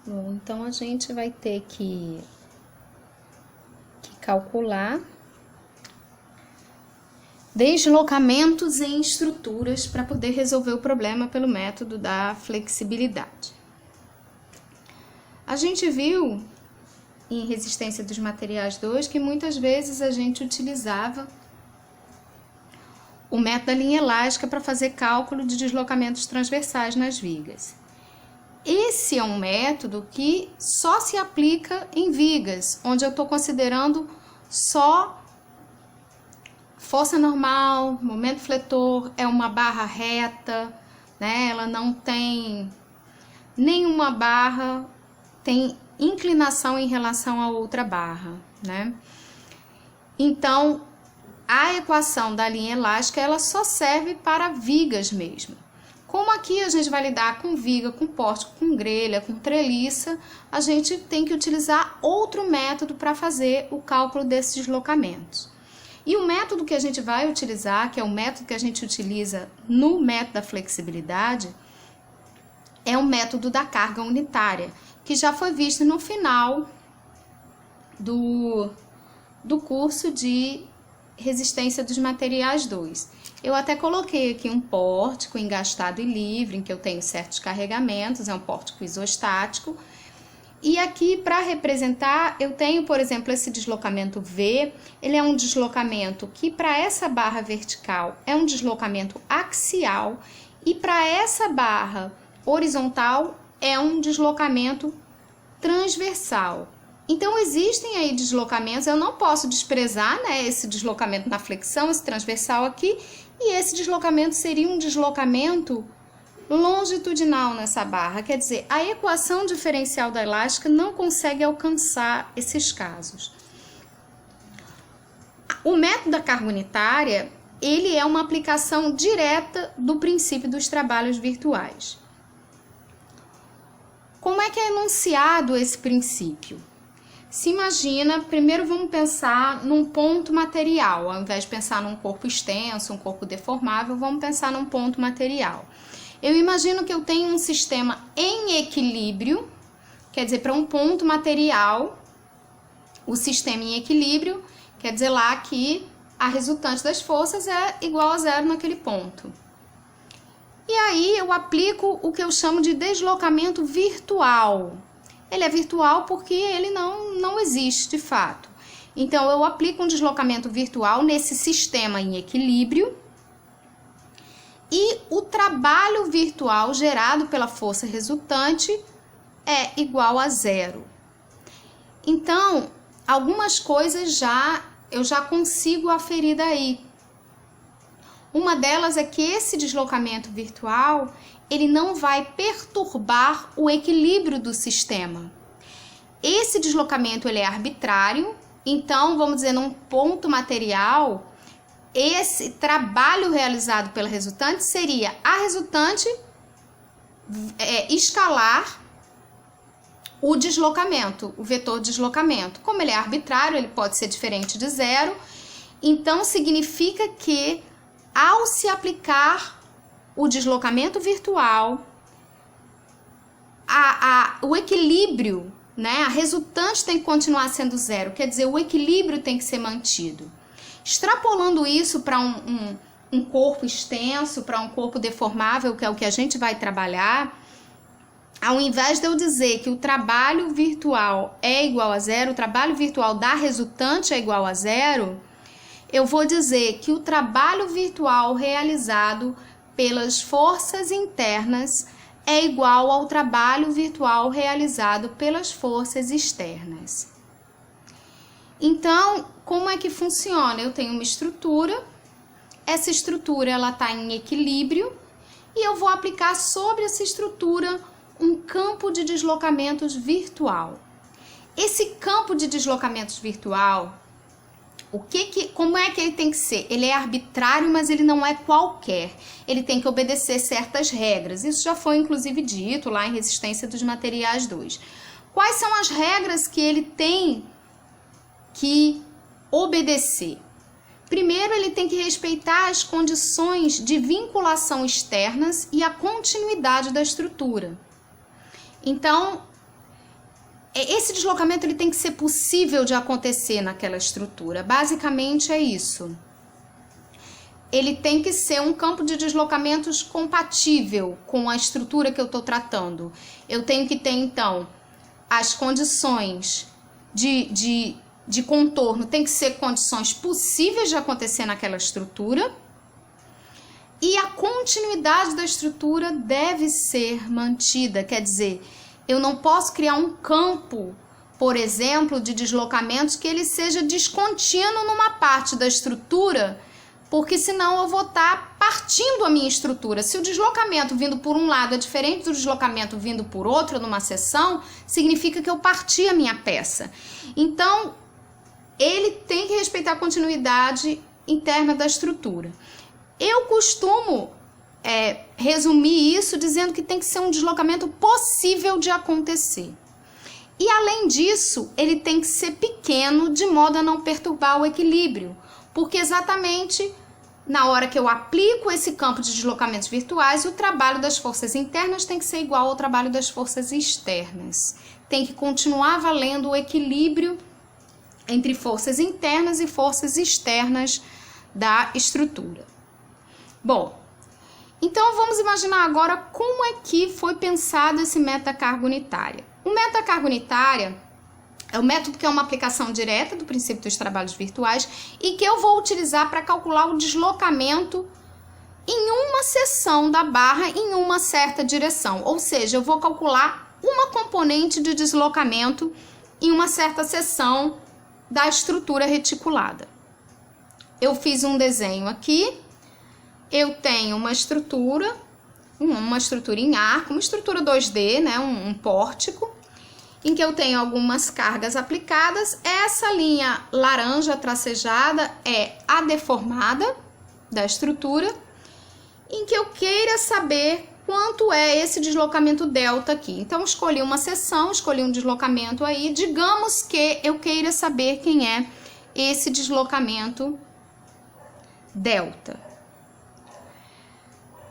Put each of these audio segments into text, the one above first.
Bom, então a gente vai ter que calcular deslocamentos em estruturas para poder resolver o problema pelo método da flexibilidade. A gente viu em resistência dos materiais 2 que muitas vezes a gente utilizava o método da linha elástica para fazer cálculo de deslocamentos transversais nas vigas. Esse é um método que só se aplica em vigas, onde eu estou considerando só força normal, momento fletor, é uma barra reta, né? Ela não tem nenhuma barra, tem inclinação em relação a outra barra, né? Então, a equação da linha elástica, ela só serve para vigas mesmo. Como aqui a gente vai lidar com viga, com pórtico, com grelha, com treliça, a gente tem que utilizar outro método para fazer o cálculo desses deslocamentos. E o método que a gente vai utilizar, que é o método que a gente utiliza no método da flexibilidade, é o método da carga unitária, que já foi visto no final do curso de resistência dos materiais 2. Eu até coloquei aqui um pórtico engastado e livre, em que eu tenho certos carregamentos, é um pórtico isostático. E aqui, para representar, eu tenho, por exemplo, esse deslocamento V, ele é um deslocamento que para essa barra vertical é um deslocamento axial e para essa barra horizontal é um deslocamento transversal. Então, existem aí deslocamentos, eu não posso desprezar, né, esse deslocamento na flexão, esse transversal aqui, e esse deslocamento seria um deslocamento longitudinal nessa barra, quer dizer, a equação diferencial da elástica não consegue alcançar esses casos. O método da carga unitária, ele é uma aplicação direta do princípio dos trabalhos virtuais. Como é que é enunciado esse princípio? Se imagina, primeiro vamos pensar num ponto material, ao invés de pensar num corpo extenso, um corpo deformável, vamos pensar num ponto material. Eu imagino que eu tenho um sistema em equilíbrio, quer dizer, para um ponto material, o sistema em equilíbrio, quer dizer lá que a resultante das forças é igual a zero naquele ponto. E aí eu aplico o que eu chamo de deslocamento virtual. Ele é virtual porque ele não existe de fato. Então, eu aplico um deslocamento virtual nesse sistema em equilíbrio e o trabalho virtual gerado pela força resultante é igual a zero. Então, algumas coisas eu já consigo aferir daí. Uma delas é que esse deslocamento virtual, ele não vai perturbar o equilíbrio do sistema. Esse deslocamento ele é arbitrário, então, vamos dizer, num ponto material, esse trabalho realizado pela resultante seria a resultante escalar o deslocamento, o vetor de deslocamento. Como ele é arbitrário, ele pode ser diferente de zero, então significa que ao se aplicar o deslocamento virtual, o equilíbrio, né, a resultante tem que continuar sendo zero, quer dizer, o equilíbrio tem que ser mantido. Extrapolando isso para um corpo extenso, para um corpo deformável, que é o que a gente vai trabalhar, ao invés de eu dizer que o trabalho virtual é igual a zero, o trabalho virtual da resultante é igual a zero, eu vou dizer que o trabalho virtual realizado pelas forças internas é igual ao trabalho virtual realizado pelas forças externas. Então, como é que funciona? Eu tenho uma estrutura, essa estrutura ela está em equilíbrio e eu vou aplicar sobre essa estrutura um campo de deslocamentos virtual. Esse campo de deslocamentos virtual, como é que ele tem que ser? Ele é arbitrário, mas ele não é qualquer. Ele tem que obedecer certas regras. Isso já foi, inclusive, dito lá em Resistência dos Materiais 2. Quais são as regras que ele tem que obedecer? Primeiro, ele tem que respeitar as condições de vinculação externas e a continuidade da estrutura. Então, esse deslocamento ele tem que ser possível de acontecer naquela estrutura. Basicamente é isso. Ele tem que ser um campo de deslocamentos compatível com a estrutura que eu estou tratando. Eu tenho que ter, então, as condições de contorno, tem que ser condições possíveis de acontecer naquela estrutura. E a continuidade da estrutura deve ser mantida, quer dizer, eu não posso criar um campo, por exemplo, de deslocamentos que ele seja descontínuo numa parte da estrutura, porque senão eu vou estar partindo a minha estrutura. Se o deslocamento vindo por um lado é diferente do deslocamento vindo por outro numa seção, significa que eu parti a minha peça. Então, ele tem que respeitar a continuidade interna da estrutura. Eu costumo resumir isso dizendo que tem que ser um deslocamento possível de acontecer. E além disso, ele tem que ser pequeno de modo a não perturbar o equilíbrio, porque exatamente na hora que eu aplico esse campo de deslocamentos virtuais, o trabalho das forças internas tem que ser igual ao trabalho das forças externas. Tem que continuar valendo o equilíbrio entre forças internas e forças externas da estrutura. Bom, então vamos imaginar agora como é que foi pensado esse método da carga unitária. O método da carga unitária é um método que é uma aplicação direta do princípio dos trabalhos virtuais e que eu vou utilizar para calcular o deslocamento em uma seção da barra em uma certa direção. Ou seja, eu vou calcular uma componente de deslocamento em uma certa seção da estrutura reticulada. Eu fiz um desenho aqui. Eu tenho uma estrutura em arco, uma estrutura 2D, né, um pórtico, em que eu tenho algumas cargas aplicadas. Essa linha laranja tracejada é a deformada da estrutura, em que eu queira saber quanto é esse deslocamento delta aqui. Então, escolhi uma seção, escolhi um deslocamento aí, digamos que eu queira saber quem é esse deslocamento delta.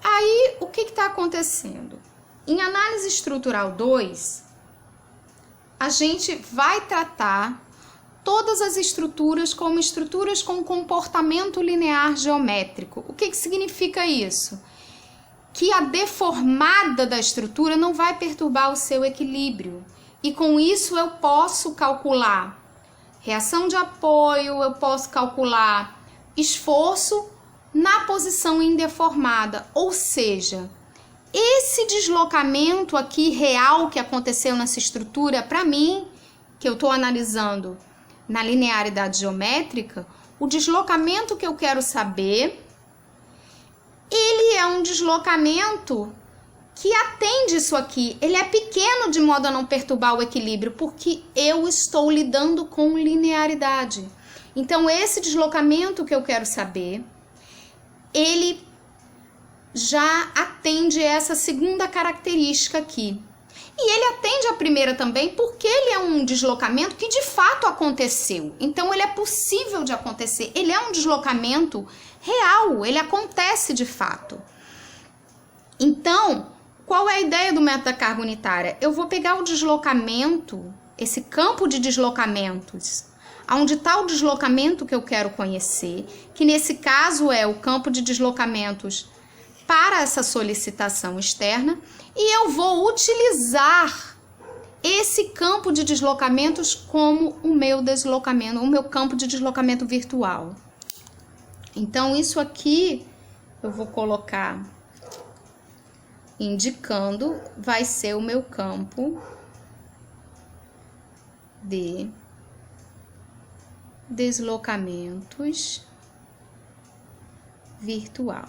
Aí, o que está acontecendo? Em análise estrutural 2, a gente vai tratar todas as estruturas como estruturas com comportamento linear geométrico. O que significa isso? Que a deformada da estrutura não vai perturbar o seu equilíbrio. E com isso eu posso calcular reação de apoio, eu posso calcular esforço na posição indeformada, ou seja, esse deslocamento aqui real que aconteceu nessa estrutura, para mim, que eu estou analisando na linearidade geométrica, o deslocamento que eu quero saber, ele é um deslocamento que atende isso aqui. Ele é pequeno de modo a não perturbar o equilíbrio, porque eu estou lidando com linearidade. Então, esse deslocamento que eu quero saber, ele já atende essa segunda característica aqui. E ele atende a primeira também porque ele é um deslocamento que de fato aconteceu. Então, ele é possível de acontecer. Ele é um deslocamento real, ele acontece de fato. Então, qual é a ideia do método da carga unitária? Eu vou pegar o deslocamento, esse campo de deslocamentos, onde está o deslocamento que eu quero conhecer, que nesse caso é o campo de deslocamentos para essa solicitação externa, e eu vou utilizar esse campo de deslocamentos como o meu deslocamento, o meu campo de deslocamento virtual. Então, isso aqui eu vou colocar indicando, vai ser o meu campo de deslocamentos virtual,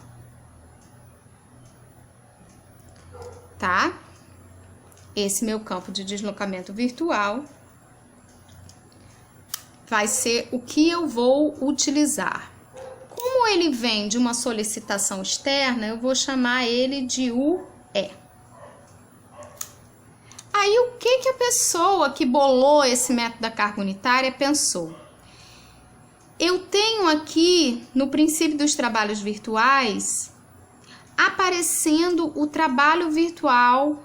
tá? Esse meu campo de deslocamento virtual vai ser o que eu vou utilizar. Como ele vem de uma solicitação externa, eu vou chamar ele de UE. Aí, o que a pessoa que bolou esse método da carga unitária pensou? Eu tenho aqui, no princípio dos trabalhos virtuais, aparecendo o trabalho virtual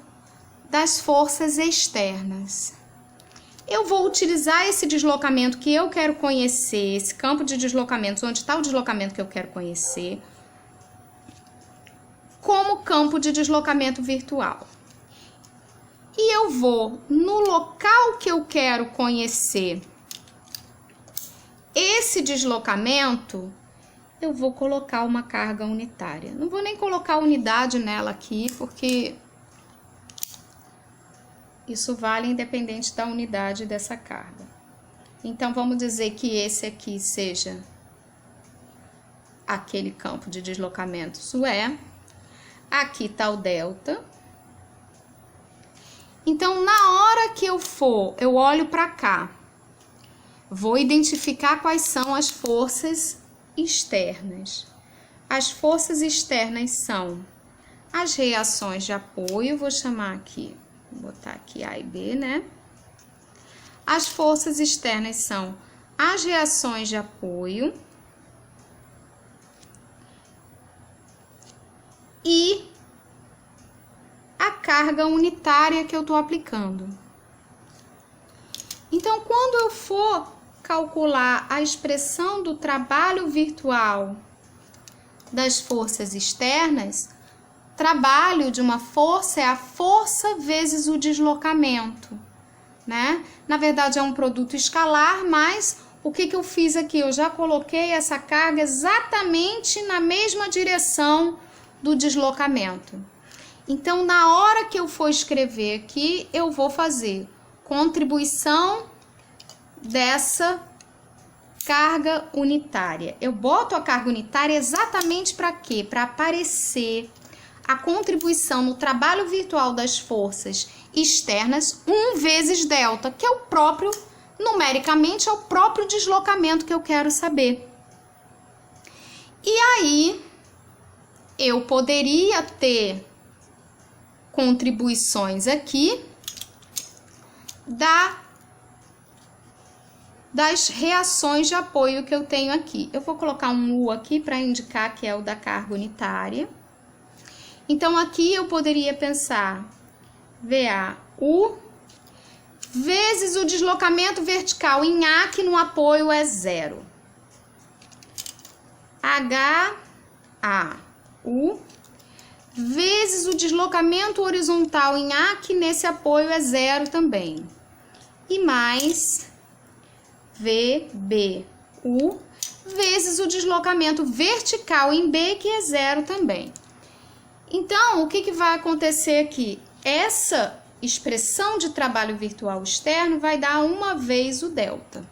das forças externas. eu vou utilizar esse deslocamento que eu quero conhecer, esse campo de deslocamentos, onde está o deslocamento que eu quero conhecer, como campo de deslocamento virtual. E eu vou, no local que eu quero conhecer esse deslocamento, eu vou colocar uma carga unitária. Não vou nem colocar unidade nela aqui, porque isso vale independente da unidade dessa carga. Então, vamos dizer que esse aqui seja aquele campo de deslocamentos UE. Aqui está o delta. Então, na hora que eu olho para cá, vou identificar quais são as forças externas. As forças externas são as reações de apoio, vou chamar aqui, vou botar aqui A e B, né? As forças externas são as reações de apoio e a carga unitária que eu estou aplicando. Então, quando eu for calcular a expressão do trabalho virtual das forças externas, trabalho de uma força é a força vezes o deslocamento, né? Na verdade, é um produto escalar, mas o que eu fiz aqui? Eu já coloquei essa carga exatamente na mesma direção do deslocamento. Então, na hora que eu for escrever aqui, eu vou fazer contribuição dessa carga unitária. Eu boto a carga unitária exatamente para quê? Para aparecer a contribuição no trabalho virtual das forças externas 1 vezes delta, que é o próprio, numericamente, é o próprio deslocamento que eu quero saber. E aí, eu poderia ter contribuições aqui das reações de apoio que eu tenho aqui. Eu vou colocar um U aqui para indicar que é o da carga unitária. Então, aqui eu poderia pensar VAU vezes o deslocamento vertical em A, que no apoio é 0. HAU vezes o deslocamento horizontal em A, que nesse apoio é 0 também. E mais VBU vezes o deslocamento vertical em B, que é 0 também. Então, o que vai acontecer aqui? Essa expressão de trabalho virtual externo vai dar 1 vez o delta.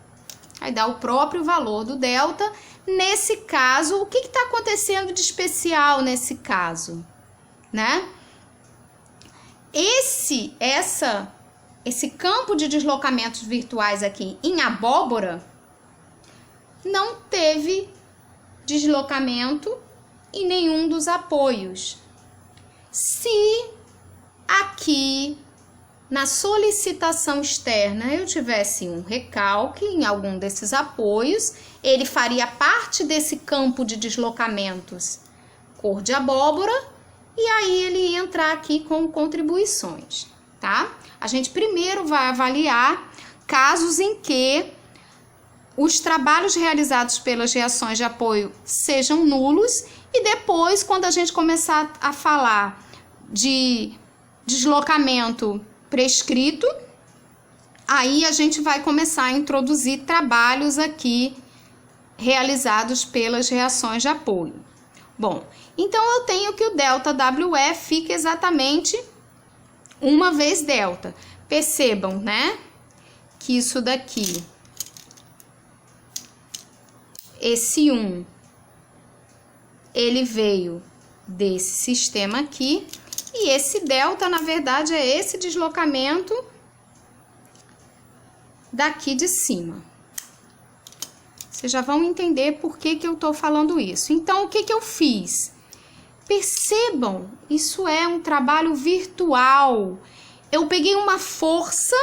Vai dar o próprio valor do delta. Nesse caso, o que está acontecendo de especial nesse caso? Né? Esse campo de deslocamentos virtuais aqui em abóbora não teve deslocamento em nenhum dos apoios. Se aqui na solicitação externa eu tivesse um recalque em algum desses apoios, ele faria parte desse campo de deslocamentos cor de abóbora, e aí ele ia entrar aqui com contribuições, tá? A gente primeiro vai avaliar casos em que os trabalhos realizados pelas reações de apoio sejam nulos, e depois, quando a gente começar a falar de deslocamento prescrito, aí a gente vai começar a introduzir trabalhos aqui realizados pelas reações de apoio. Bom, então eu tenho que o delta WE fica exatamente 1 vez delta. Percebam, né, que isso daqui, esse 1, ele veio desse sistema aqui, e esse delta, na verdade, é esse deslocamento daqui de cima. Vocês já vão entender por que eu estou falando isso. Então, o que eu fiz? Percebam, isso é um trabalho virtual. Eu peguei uma força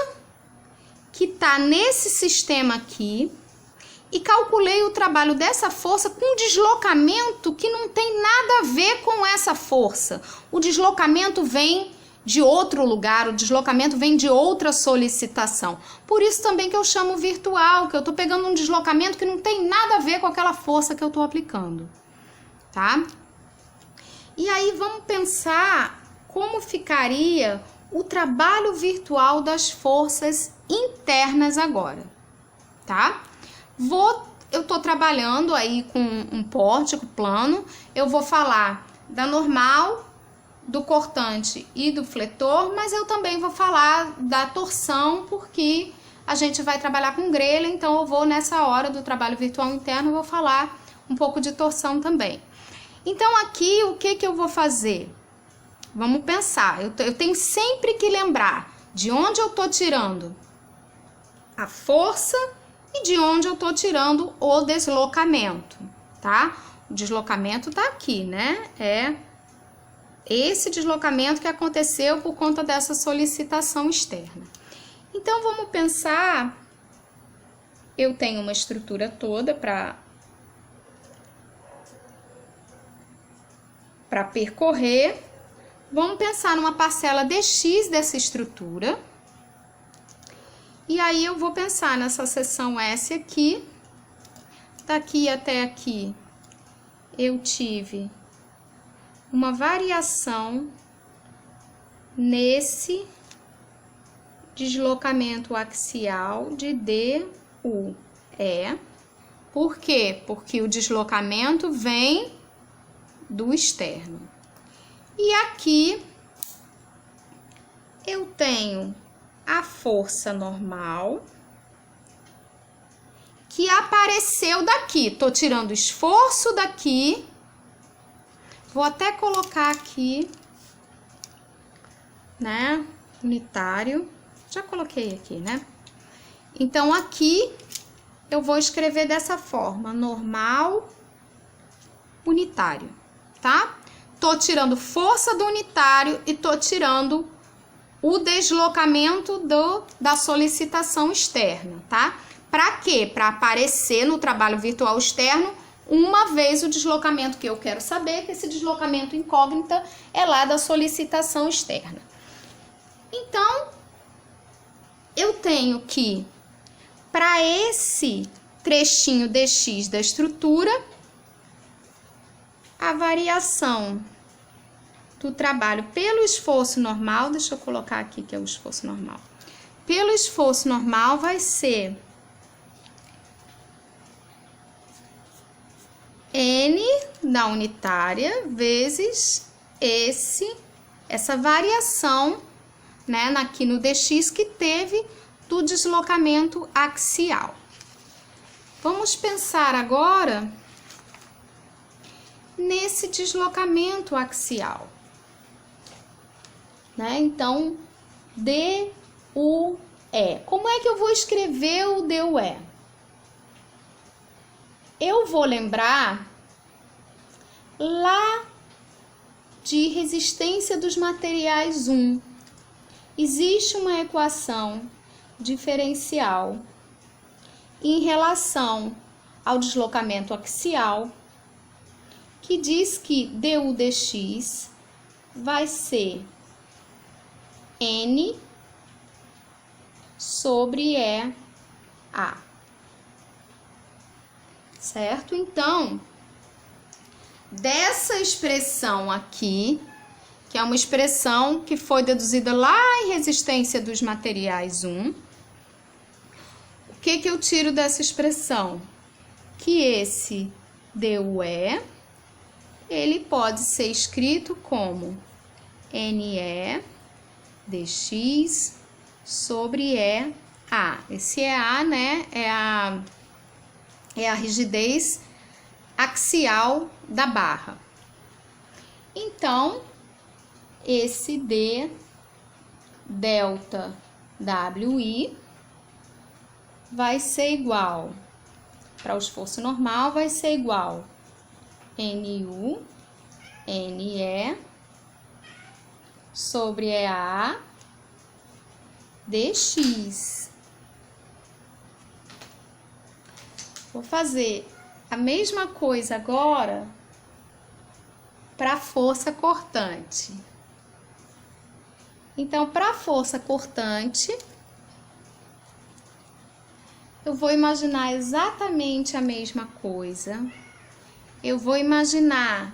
que está nesse sistema aqui e calculei o trabalho dessa força com um deslocamento que não tem nada a ver com essa força. O deslocamento vem de outro lugar, o deslocamento vem de outra solicitação. Por isso também que eu chamo virtual, que eu estou pegando um deslocamento que não tem nada a ver com aquela força que eu estou aplicando, tá? E aí vamos pensar como ficaria o trabalho virtual das forças internas agora, tá? Eu estou trabalhando aí com um pórtico plano, eu vou falar da normal, do cortante e do fletor, mas eu também vou falar da torção, porque a gente vai trabalhar com grelha, então eu vou nessa hora do trabalho virtual interno, eu vou falar um pouco de torção também. Então aqui o que eu vou fazer? Vamos pensar, eu tenho sempre que lembrar de onde eu tô tirando a força e de onde eu tô tirando o deslocamento, tá? O deslocamento tá aqui, né? É esse deslocamento que aconteceu por conta dessa solicitação externa. Então, vamos pensar, eu tenho uma estrutura toda para percorrer. Vamos pensar numa parcela dx dessa estrutura. E aí, eu vou pensar nessa seção S aqui. Daqui até aqui, eu tive uma variação nesse deslocamento axial de DU. Por quê? Porque o deslocamento vem do externo. E aqui eu tenho a força normal que apareceu daqui. Tô tirando o esforço daqui. Vou até colocar aqui, né, unitário. Já coloquei aqui, né? Então, aqui eu vou escrever dessa forma, normal, unitário, tá? Tô tirando força do unitário e tô tirando o deslocamento da solicitação externa, tá? Para quê? Para aparecer no trabalho virtual externo uma vez o deslocamento que eu quero saber, que esse deslocamento incógnita é lá da solicitação externa. Então, eu tenho que, para esse trechinho dx da estrutura, a variação do trabalho pelo esforço normal, deixa eu colocar aqui que é o esforço normal, pelo esforço normal vai ser N da unitária vezes essa variação, né, aqui no dx que teve do deslocamento axial. Vamos pensar agora nesse deslocamento axial, né? Então, DUE. Como é que eu vou escrever o DUE? Eu vou lembrar lá de resistência dos materiais 1. Existe uma equação diferencial em relação ao deslocamento axial que diz que du dx vai ser N sobre EA. Certo? Então, dessa expressão aqui, que é uma expressão que foi deduzida lá em resistência dos materiais 1, o que eu tiro dessa expressão? Que esse DUE, ele pode ser escrito como NE dx sobre EA. Esse EA, né, é a rigidez axial da barra. Então, esse D delta WI vai ser igual, para o esforço normal, vai ser igual NU, NE sobre EA dx. Vou fazer a mesma coisa agora para a força cortante. Então, para a força cortante, eu vou imaginar exatamente a mesma coisa. Eu vou imaginar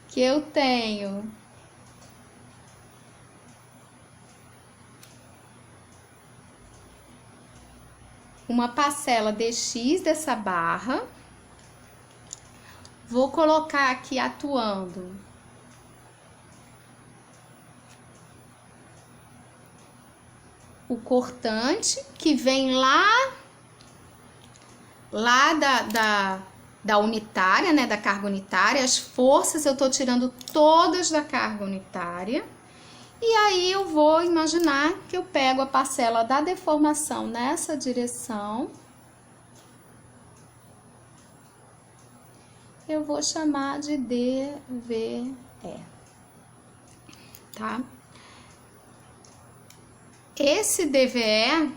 que eu tenho uma parcela dx dessa barra. Vou colocar aqui atuando o cortante, que vem lá da unitária, né, da carga unitária. As forças eu tô tirando todas da carga unitária. E aí eu vou imaginar que eu pego a parcela da deformação nessa direção. Eu vou chamar de DVE, tá? Esse DVE,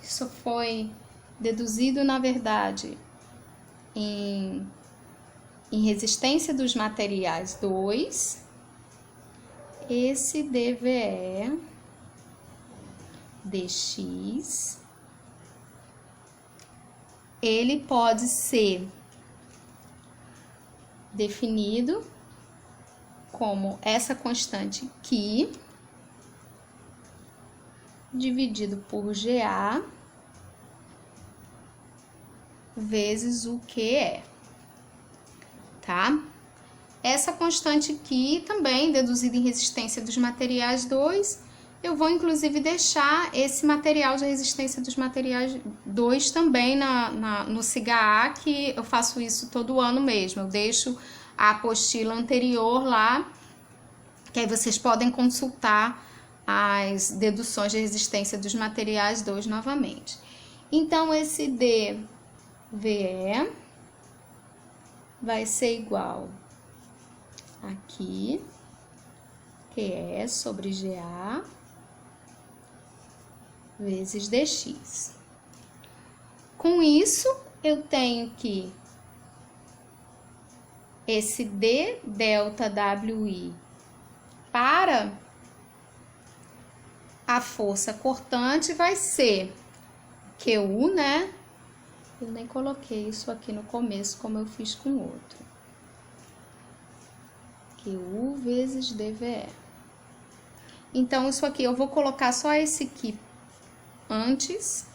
isso foi deduzido, na verdade, em resistência dos materiais 2. Esse DVE dx, ele pode ser definido como essa constante aqui, dividido por GA, vezes o QE, tá? Essa constante aqui também, deduzida em resistência dos materiais 2, eu vou inclusive deixar esse material de resistência dos materiais 2 também no SIGA-A, que eu faço isso todo ano mesmo. Eu deixo a apostila anterior lá, que aí vocês podem consultar as deduções de resistência dos materiais 2 novamente. Então, esse DVE vai ser igual aqui, QE sobre GA, vezes dx. Com isso, eu tenho que esse D delta WI para a força cortante vai ser QU, né? Eu nem coloquei isso aqui no começo, como eu fiz com o outro. QU vezes DVE. Então, isso aqui, eu vou colocar só esse aqui antes,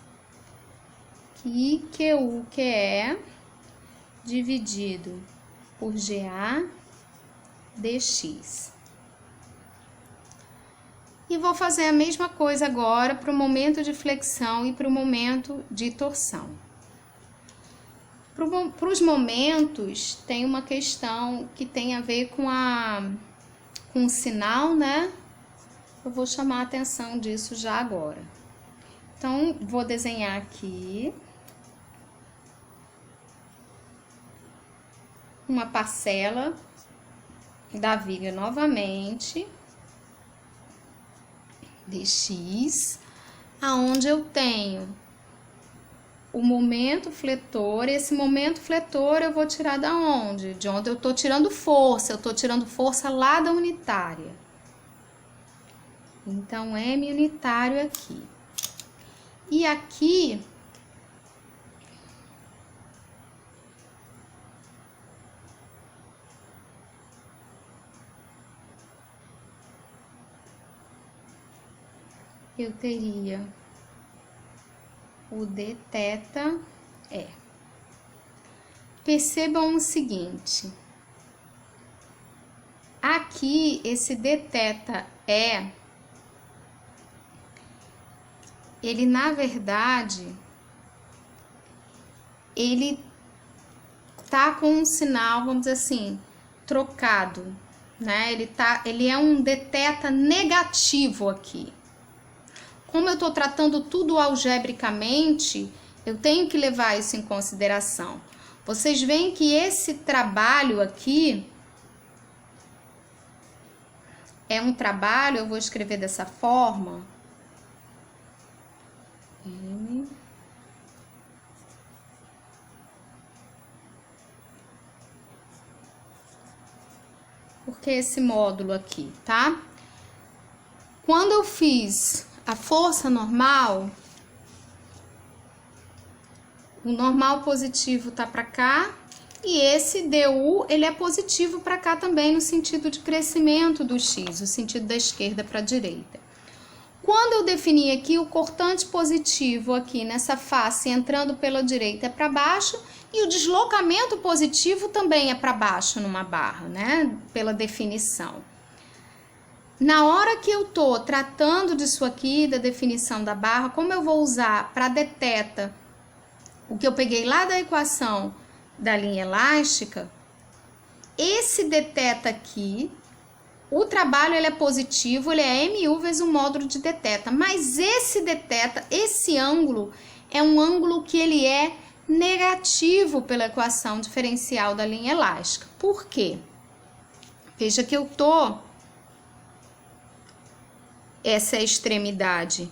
que QU, QE, dividido por GA dx. E vou fazer a mesma coisa agora para o momento de flexão e para o momento de torção. Para os momentos, tem uma questão que tem a ver com o sinal, né? Eu vou chamar a atenção disso já agora. Então, vou desenhar aqui uma parcela da viga novamente, dx, aonde eu tenho o momento fletor. Esse momento fletor eu vou tirar da onde? De onde eu tô tirando força. Eu tô tirando força lá da unitária. Então, M unitário aqui. E aqui, eu teria o d θ E. Percebam o seguinte, aqui esse d θ E, ele na verdade, ele tá com um sinal, vamos dizer assim, trocado, né? Ele é um d θ negativo aqui. Como eu estou tratando tudo algebricamente, eu tenho que levar isso em consideração. Vocês veem que esse trabalho aqui é um trabalho, eu vou escrever dessa forma. Porque esse módulo aqui, tá? Quando eu fiz a força normal, o normal positivo tá para cá, e esse DU, ele é positivo para cá também, no sentido de crescimento do X, o sentido da esquerda para a direita. Quando eu defini aqui o cortante positivo aqui nessa face entrando pela direita é para baixo, e o deslocamento positivo também é para baixo numa barra, né? Pela definição. Na hora que eu tô tratando disso aqui, da definição da barra, como eu vou usar para deteta o que eu peguei lá da equação da linha elástica, esse deteta aqui, o trabalho ele é positivo, ele é MU vezes o módulo de deteta, mas esse deteta, esse ângulo, é um ângulo que ele é negativo pela equação diferencial da linha elástica. Por quê? Veja que eu tô, essa é a extremidade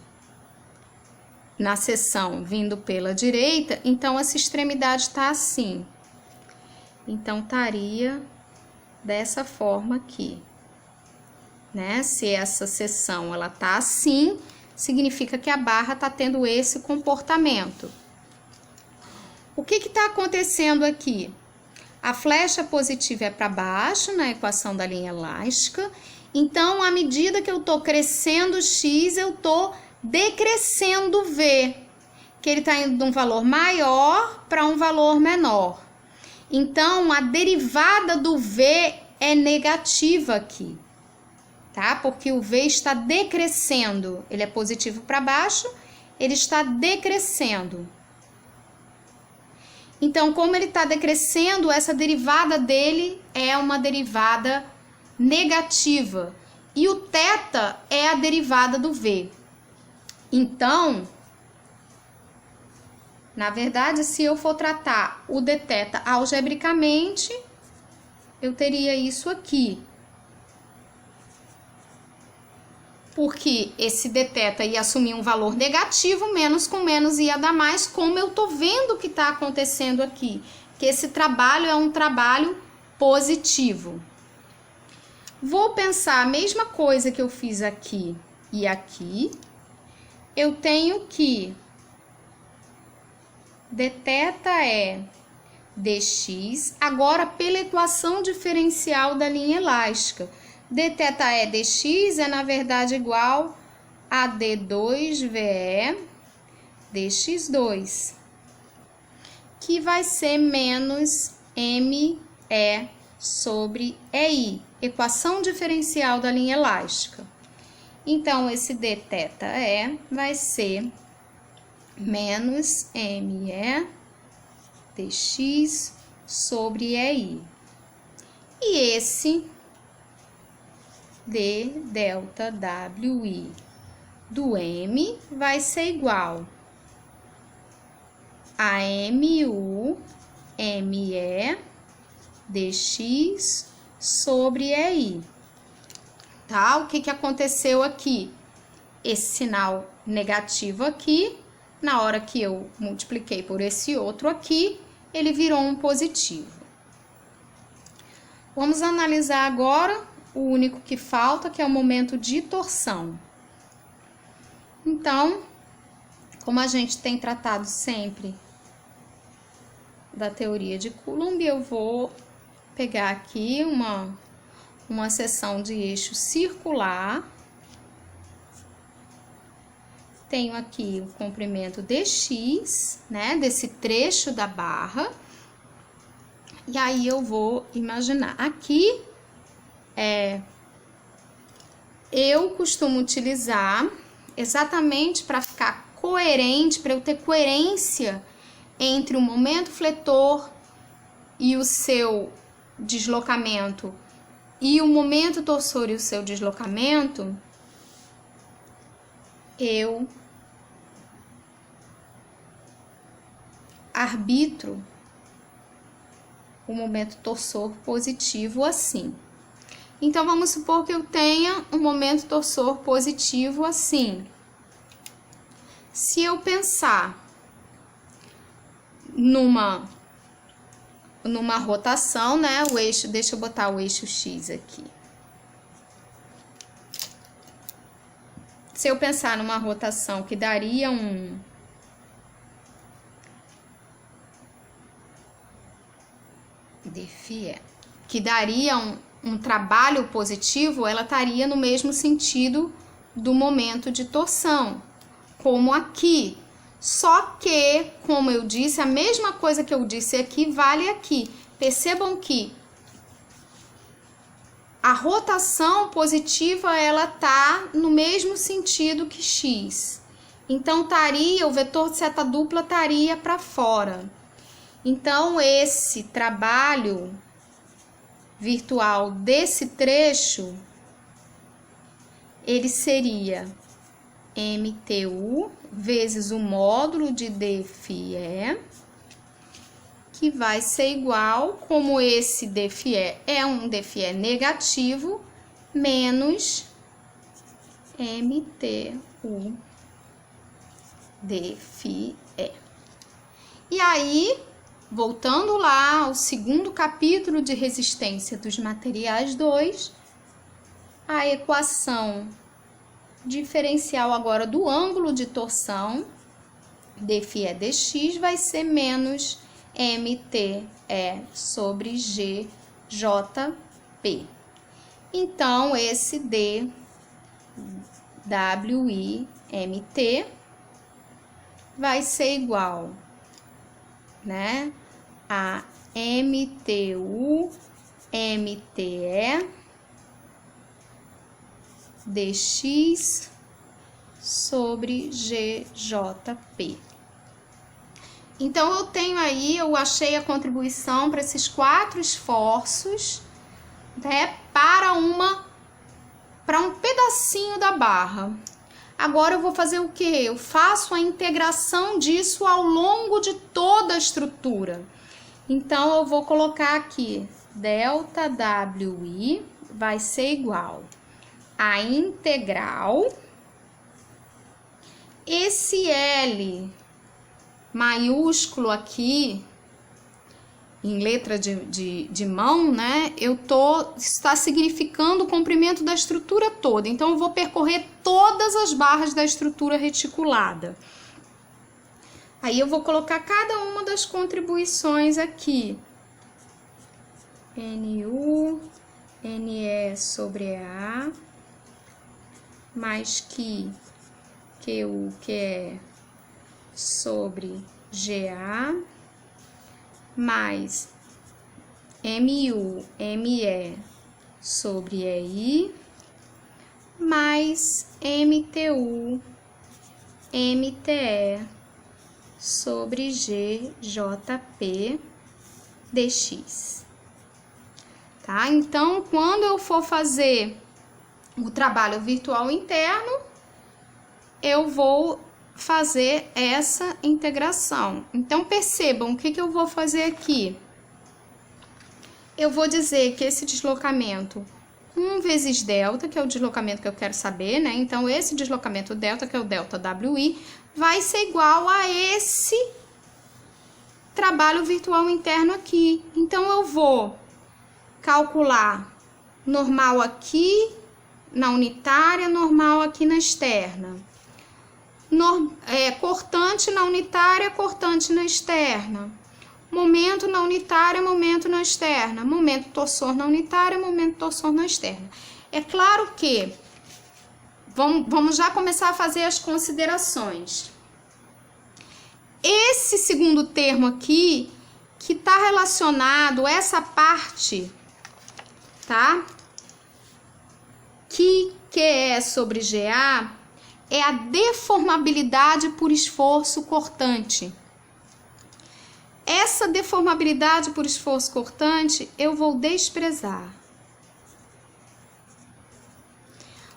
na seção vindo pela direita, então essa extremidade está assim. Então, estaria dessa forma aqui, né? Se essa seção ela tá assim, significa que a barra tá tendo esse comportamento. O que que tá acontecendo aqui? A flecha positiva é para baixo na equação da linha elástica, então, à medida que eu tô crescendo x, eu tô decrescendo v, que ele tá indo de um valor maior para um valor menor. Então, a derivada do V é negativa aqui, tá? Porque o V está decrescendo. Ele é positivo para baixo, ele está decrescendo. Então, como ele está decrescendo, essa derivada dele é uma derivada negativa. E o θ é a derivada do V. Então, na verdade, se eu for tratar o dθ algebricamente, eu teria isso aqui. Porque esse dθ ia assumir um valor negativo, menos com menos ia dar mais, como eu tô vendo que está acontecendo aqui. Que esse trabalho é um trabalho positivo. Vou pensar a mesma coisa que eu fiz aqui e aqui. Eu tenho que dθ é dx, agora pela equação diferencial da linha elástica. Dθ é dx é, na verdade, igual a d2ve dx2, que vai ser menos me sobre ei, equação diferencial da linha elástica. Então, esse dθ vai ser menos me dx sobre ei. E esse d delta wi do m vai ser igual a mu me dx sobre ei. Tá? O que que aconteceu aqui? Esse sinal negativo aqui, na hora que eu multipliquei por esse outro aqui, ele virou um positivo. Vamos analisar agora o único que falta, que é o momento de torção. Então, como a gente tem tratado sempre da teoria de Coulomb, eu vou pegar aqui uma seção de eixo circular. Tenho aqui o comprimento dx, né, desse trecho da barra. E aí eu vou imaginar. Aqui, eu costumo utilizar exatamente para ficar coerente, para eu ter coerência entre o momento fletor e o seu deslocamento e o momento torsor e o seu deslocamento, eu arbitro o momento torsor positivo assim. Então, vamos supor que eu tenha um momento torsor positivo assim. Se eu pensar numa rotação, né, o eixo, deixa eu botar o eixo X aqui. se eu pensar numa rotação que daria que daria um trabalho positivo, ela estaria no mesmo sentido do momento de torção, como aqui. Só que, como eu disse, a mesma coisa que eu disse aqui vale aqui. Percebam que a rotação positiva, ela tá no mesmo sentido que x. Então, o vetor de seta dupla estaria para fora. Então, esse trabalho virtual desse trecho, ele seria MTU vezes o módulo de dφ, que vai ser igual, como esse dφ é um dφ negativo, menos MTU dφ. E aí, voltando lá ao segundo capítulo de resistência dos materiais 2, a equação diferencial agora do ângulo de torção, dφ dx, vai ser menos MTE sobre GJP. Então, esse DWIMT vai ser igual, né, a MTU MTE dx sobre GJP. Então, eu achei a contribuição para esses 4 esforços, né, para um pedacinho da barra. Agora eu vou fazer o quê? Eu faço a integração disso ao longo de toda a estrutura. Então, eu vou colocar aqui, ΔWI vai ser igual a integral, esse L maiúsculo aqui, em letra de mão, né, está significando o comprimento da estrutura toda. Então, eu vou percorrer todas as barras da estrutura reticulada. Aí, eu vou colocar cada uma das contribuições aqui. NU, NE sobre A, mais QU, QE sobre GA, mais MU, ME sobre EI, mais MTU, MTE sobre GJP dx. Tá? Então, quando eu for fazer o trabalho virtual interno, eu vou fazer essa integração. Então, percebam o que eu vou fazer aqui. Eu vou dizer que esse deslocamento 1 vezes delta, que é o deslocamento que eu quero saber, né? Então, esse deslocamento delta, que é o delta WI, vai ser igual a esse trabalho virtual interno aqui. Então, eu vou calcular normal aqui na unitária, normal aqui na externa. Cortante na unitária, cortante na externa. Momento na unitária, momento na externa. Momento torsor na unitária, momento torsor na externa. É claro que vamos já começar a fazer as considerações. Esse segundo termo aqui, que está relacionado a essa parte, tá? Que é sobre GA, é a deformabilidade por esforço cortante. Essa deformabilidade por esforço cortante eu vou desprezar.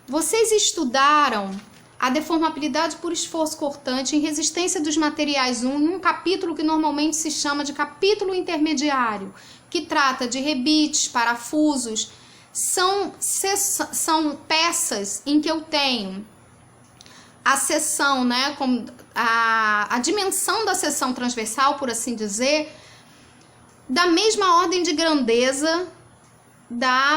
Vocês estudaram a deformabilidade por esforço cortante em resistência dos materiais 1, em um capítulo que normalmente se chama de capítulo intermediário, que trata de rebites, parafusos. São peças em que eu tenho a seção, né, a dimensão da seção transversal, por assim dizer, da mesma ordem de grandeza da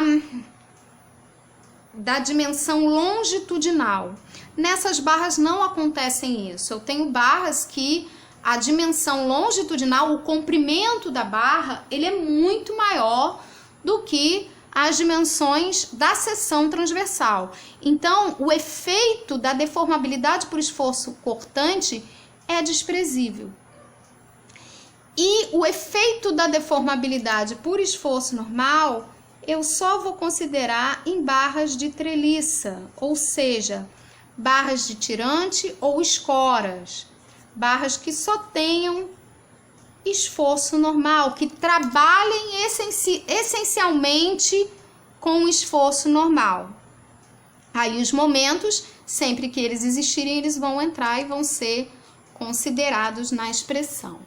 dimensão longitudinal. Nessas barras não acontecem isso. Eu tenho barras que a dimensão longitudinal, o comprimento da barra, ele é muito maior do que as dimensões da seção transversal. Então, o efeito da deformabilidade por esforço cortante é desprezível. E o efeito da deformabilidade por esforço normal, eu só vou considerar em barras de treliça, ou seja, barras de tirante ou escoras, barras que só tenham esforço normal, que trabalhem essencialmente com o esforço normal. Aí os momentos, sempre que eles existirem, eles vão entrar e vão ser considerados na expressão.